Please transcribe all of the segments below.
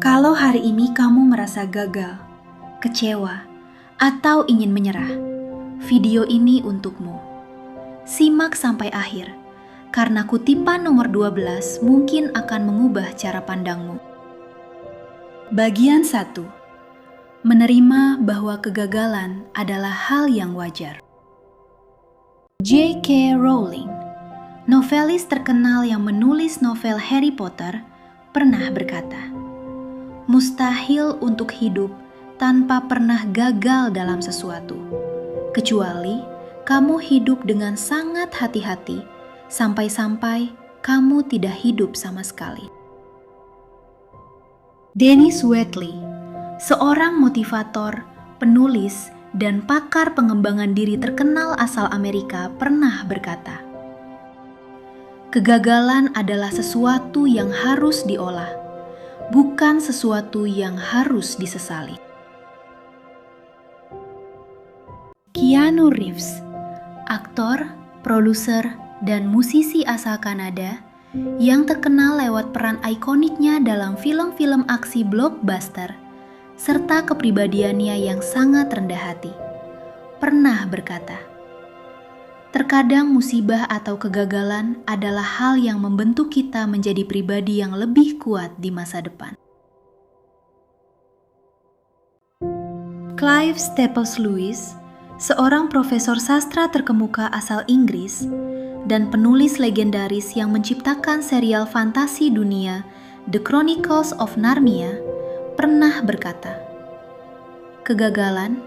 Kalau hari ini kamu merasa gagal, kecewa, atau ingin menyerah, video ini untukmu. Simak sampai akhir, karena kutipan nomor 12 mungkin akan mengubah cara pandangmu. Bagian 1. Menerima bahwa kegagalan adalah hal yang wajar. J.K. Rowling, novelis terkenal yang menulis novel Harry Potter, pernah berkata, "Mustahil untuk hidup tanpa pernah gagal dalam sesuatu, kecuali kamu hidup dengan sangat hati-hati sampai-sampai kamu tidak hidup sama sekali." Dennis Waitley, seorang motivator, penulis, dan pakar pengembangan diri terkenal asal Amerika, pernah berkata, "Kegagalan adalah sesuatu yang harus diolah, bukan sesuatu yang harus disesali." Keanu Reeves, aktor, produser, dan musisi asal Kanada yang terkenal lewat peran ikoniknya dalam film-film aksi blockbuster serta kepribadiannya yang sangat rendah hati, pernah berkata, "Terkadang musibah atau kegagalan adalah hal yang membentuk kita menjadi pribadi yang lebih kuat di masa depan." Clive Staples Lewis, seorang profesor sastra terkemuka asal Inggris dan penulis legendaris yang menciptakan serial fantasi dunia The Chronicles of Narnia, pernah berkata, "Kegagalan,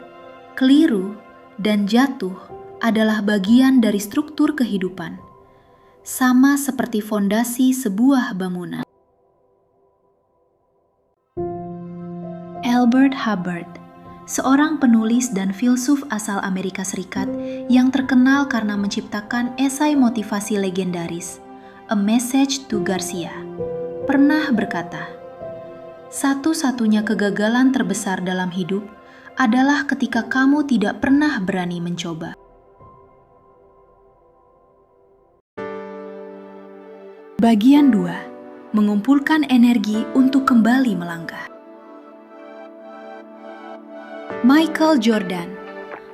keliru, dan jatuh adalah bagian dari struktur kehidupan, sama seperti fondasi sebuah bangunan." Albert Hubbard, seorang penulis dan filsuf asal Amerika Serikat yang terkenal karena menciptakan esai motivasi legendaris, A Message to Garcia, pernah berkata, "Satu-satunya kegagalan terbesar dalam hidup adalah ketika kamu tidak pernah berani mencoba." Bagian 2. Mengumpulkan energi untuk kembali melangkah. Michael Jordan,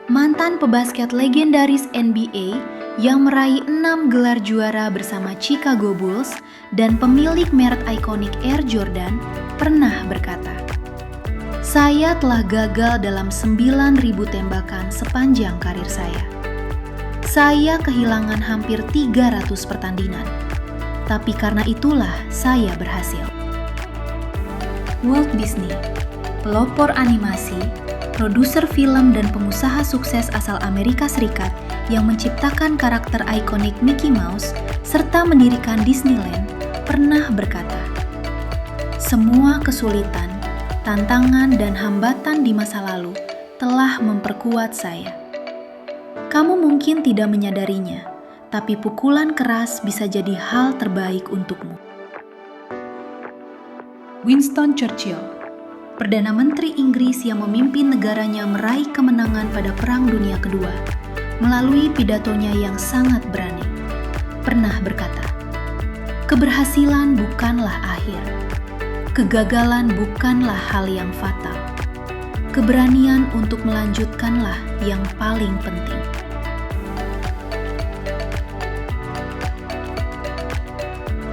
mantan pebasket legendaris NBA yang meraih 6 gelar juara bersama Chicago Bulls dan pemilik merek ikonik Air Jordan, pernah berkata, "Saya telah gagal dalam 9.000 tembakan sepanjang karir saya. Saya kehilangan hampir 300 pertandingan, tapi karena itulah saya berhasil." Walt Disney, pelopor animasi, produser film dan pengusaha sukses asal Amerika Serikat yang menciptakan karakter ikonik Mickey Mouse serta mendirikan Disneyland, pernah berkata, "Semua kesulitan, tantangan, dan hambatan di masa lalu telah memperkuat saya. Kamu mungkin tidak menyadarinya, tapi pukulan keras bisa jadi hal terbaik untukmu." Winston Churchill, Perdana Menteri Inggris yang memimpin negaranya meraih kemenangan pada Perang Dunia Kedua, melalui pidatonya yang sangat berani, pernah berkata, "Keberhasilan bukanlah akhir. Kegagalan bukanlah hal yang fatal. Keberanian untuk melanjutkanlah yang paling penting."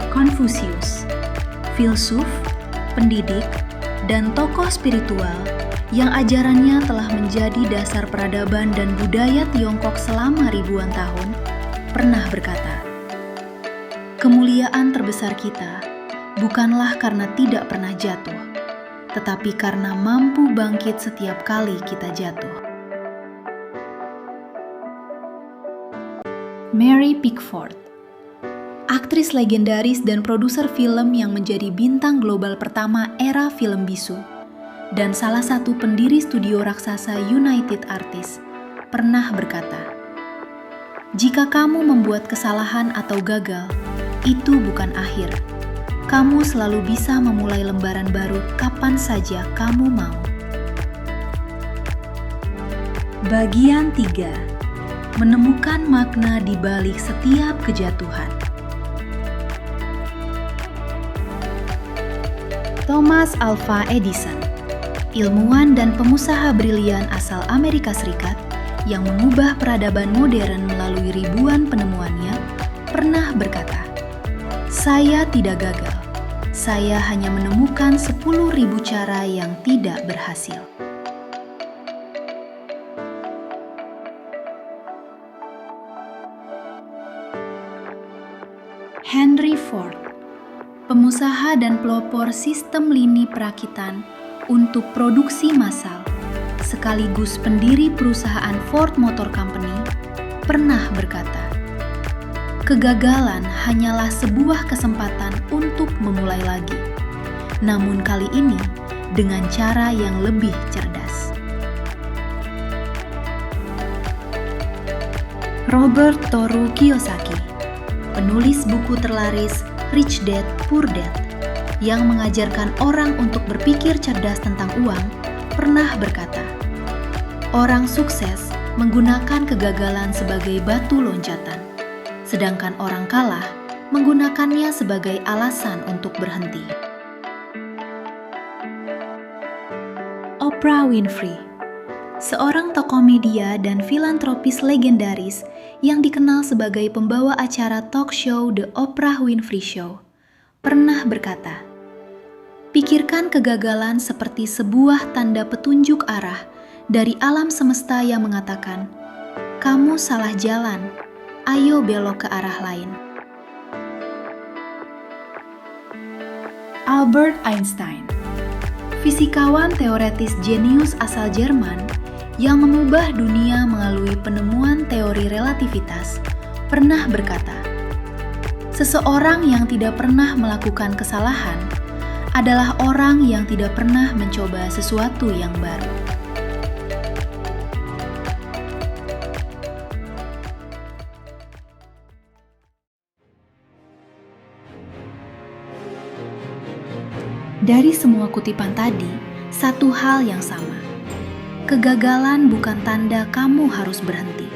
Confucius, filsuf, pendidik, dan tokoh spiritual yang ajarannya telah menjadi dasar peradaban dan budaya Tiongkok selama ribuan tahun, pernah berkata, "Kemuliaan terbesar kita bukanlah karena tidak pernah jatuh, tetapi karena mampu bangkit setiap kali kita jatuh." Mary Pickford, aktris legendaris dan produser film yang menjadi bintang global pertama era film bisu, dan salah satu pendiri studio raksasa United Artists, pernah berkata, "Jika kamu membuat kesalahan atau gagal, itu bukan akhir. Kamu selalu bisa memulai lembaran baru kapan saja kamu mau." Bagian 3. Menemukan makna di balik setiap kejatuhan. Thomas Alva Edison, ilmuwan dan pengusaha brilian asal Amerika Serikat yang mengubah peradaban modern melalui ribuan penemuannya, pernah berkata, "Saya tidak gagal. Saya hanya menemukan 10.000 cara yang tidak berhasil." Henry Ford, pengusaha dan pelopor sistem lini perakitan untuk produksi massal, sekaligus pendiri perusahaan Ford Motor Company, pernah berkata, "Kegagalan hanyalah sebuah kesempatan untuk memulai lagi, namun kali ini dengan cara yang lebih cerdas." Robert Toru Kiyosaki, penulis buku terlaris Rich Dad Poor Dad, yang mengajarkan orang untuk berpikir cerdas tentang uang, pernah berkata, "Orang sukses menggunakan kegagalan sebagai batu loncatan, sedangkan orang kalah menggunakannya sebagai alasan untuk berhenti." Oprah Winfrey, seorang tokoh media dan filantropis legendaris yang dikenal sebagai pembawa acara talk show The Oprah Winfrey Show, pernah berkata, "Pikirkan kegagalan seperti sebuah tanda petunjuk arah dari alam semesta yang mengatakan, 'Kamu salah jalan, ayo belok ke arah lain.'" Albert Einstein, fisikawan teoretis jenius asal Jerman yang mengubah dunia melalui penemuan teori relativitas, pernah berkata, "Seseorang yang tidak pernah melakukan kesalahan adalah orang yang tidak pernah mencoba sesuatu yang baru." Dari semua kutipan tadi, satu hal yang sama. Kegagalan bukan tanda kamu harus berhenti.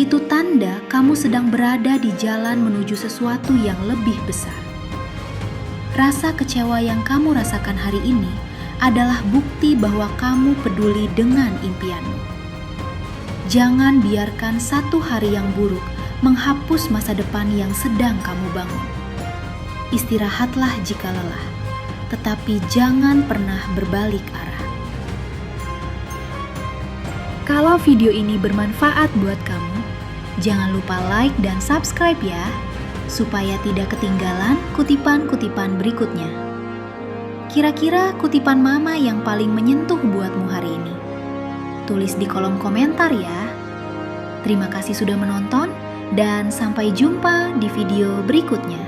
Itu tanda kamu sedang berada di jalan menuju sesuatu yang lebih besar. Rasa kecewa yang kamu rasakan hari ini adalah bukti bahwa kamu peduli dengan impianmu. Jangan biarkan satu hari yang buruk menghapus masa depan yang sedang kamu bangun. Istirahatlah jika lelah, tetapi jangan pernah berbalik arah. Kalau video ini bermanfaat buat kamu, jangan lupa like dan subscribe ya, supaya tidak ketinggalan kutipan-kutipan berikutnya. Kira-kira kutipan mama yang paling menyentuh buatmu hari ini? Tulis di kolom komentar ya. Terima kasih sudah menonton, dan sampai jumpa di video berikutnya.